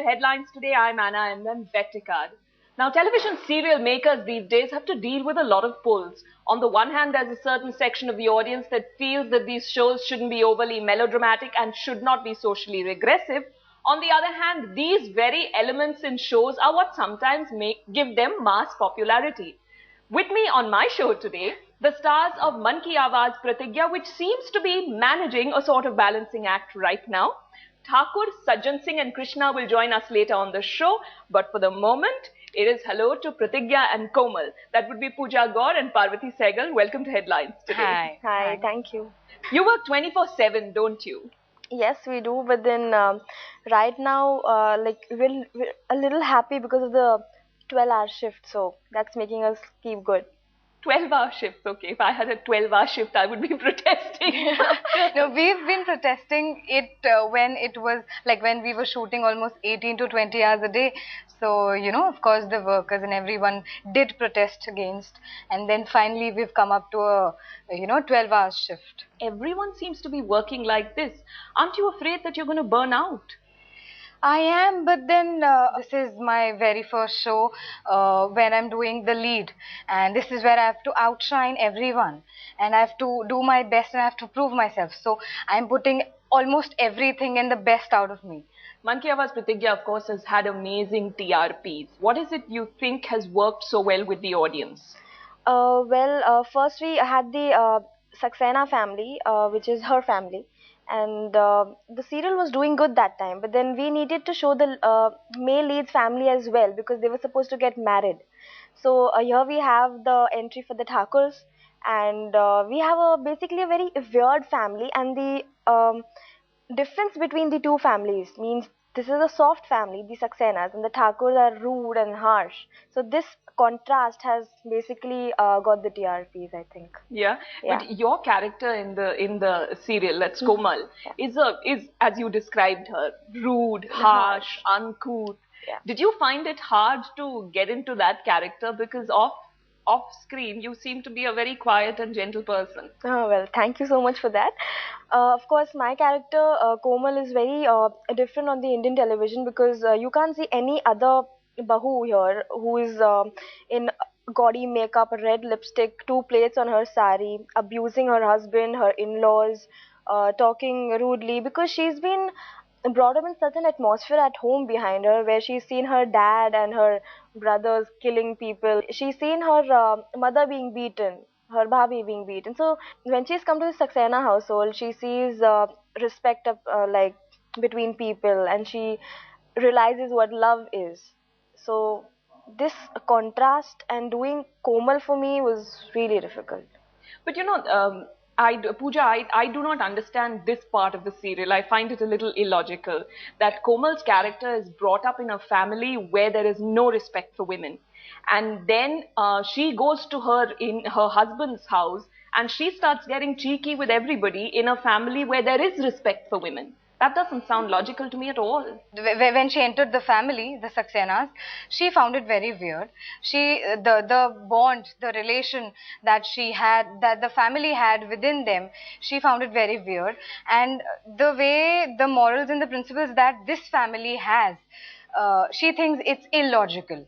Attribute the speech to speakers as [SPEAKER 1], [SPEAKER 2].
[SPEAKER 1] Headlines today. I'm Anna and then Betticard. Now, television serial makers these days have to deal with a lot of pulls. On the one hand, there's a certain section of the audience that feels that these shows shouldn't be overly melodramatic and should not be socially regressive. On the other hand, these very elements in shows are what sometimes give them mass popularity. With me on my show today, the stars of Mann Kee Awaaz Pratigya, which seems to be managing a sort of balancing act right now. Thakur, Sajjan Singh and Krishna will join us later on the show, but for the moment, it is hello to Pratigya and Komal. That would be Pooja Gaur and PARVATI SEHGAL. Welcome to Headlines today.
[SPEAKER 2] Hi, thank you.
[SPEAKER 1] You work 24/7, don't you?
[SPEAKER 2] Yes, we do, but then right now, we're a little happy because of the 12-hour shift, so that's making us keep good.
[SPEAKER 1] 12-hour shifts, okay. If I had a 12-hour shift, I would be protesting.
[SPEAKER 3] No, we've been protesting it when it was like when we were shooting almost 18 to 20 hours a day. So, you know, of course, the workers and everyone did protest against. And then finally, we've come up to a, 12-hour shift.
[SPEAKER 1] Everyone seems to be working like this. Aren't you afraid that you're going to burn out?
[SPEAKER 3] I am, but then this is my very first show when I'm doing the lead, and this is where I have to outshine everyone, and I have to do my best and I have to prove myself. So I'm putting almost everything and the best out of me.
[SPEAKER 1] Mann Kee Awaaz Pratigya, of course, has had amazing TRPs. What is it you think has worked so well with the audience?
[SPEAKER 2] First we had the Saxena family, which is her family. And the serial was doing good that time, but then we needed to show the male lead's family as well because they were supposed to get married. So here we have the entry for the Thakurs, and we have basically a very weird family, and the difference between the two families means this is a soft family, the Saxenas, and the Thakurs are rude and harsh. So this contrast has basically got the TRPs, I think.
[SPEAKER 1] Yeah, but your character in the serial, that's Komal, is as you described her, rude, harsh, uncouth.
[SPEAKER 2] Yeah.
[SPEAKER 1] Did you find it hard to get into that character because off screen you seem to be a very quiet and gentle person?
[SPEAKER 2] Oh, well, thank you so much for that. Of course, my character Komal is very different on the Indian television because you can't see any other Bahu here who is in gaudy makeup, a red lipstick, 2 plates on her sari, abusing her husband, her in-laws, talking rudely because she's been brought up in such an atmosphere at home behind her where she's seen her dad and her brothers killing people. She's seen her mother being beaten, her bhabhi being beaten. So when she's come to the Saxena household, she sees respect like between people, and she realizes what love is. So this contrast and doing Komal for me was really difficult.
[SPEAKER 1] But you know, Pooja, I do not understand this part of the serial. I find it a little illogical that Komal's character is brought up in a family where there is no respect for women. And then she goes to in her husband's house and she starts getting cheeky with everybody in a family where there is respect for women. That doesn't sound logical to me at all.
[SPEAKER 3] When she entered the family, the Saxenas, she found it very weird. The bond, the relation that she had, that the family had within them, she found it very weird. And the way, the morals and the principles that this family has, she thinks it's illogical.